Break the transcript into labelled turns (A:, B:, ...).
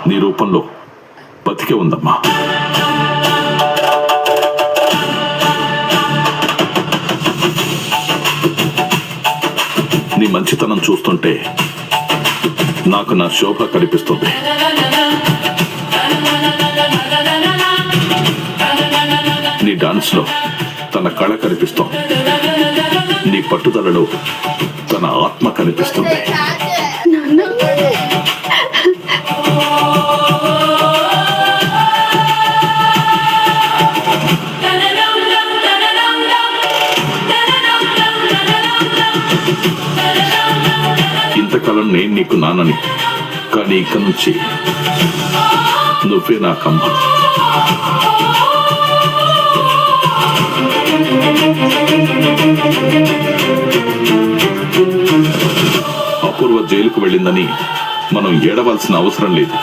A: నీ రూపంలో బతికే ఉందమ్మా. నీ మంచితనం చూస్తుంటే నాకు నా శోభ కనిపిస్తుంది. నీ డాన్స్లో తన కళ కనిపిస్తోంది. నీ పట్టుదలలో తన ఆత్మ కనిపిస్తుంది. ఇంతకాలం నేను నీకు నాన్నని, కానీ ఇక నుంచి నువ్వే నా కమ్మ. అపూర్వ జైలుకు వెళ్ళిందని మనం ఏడవలసిన అవసరం లేదు.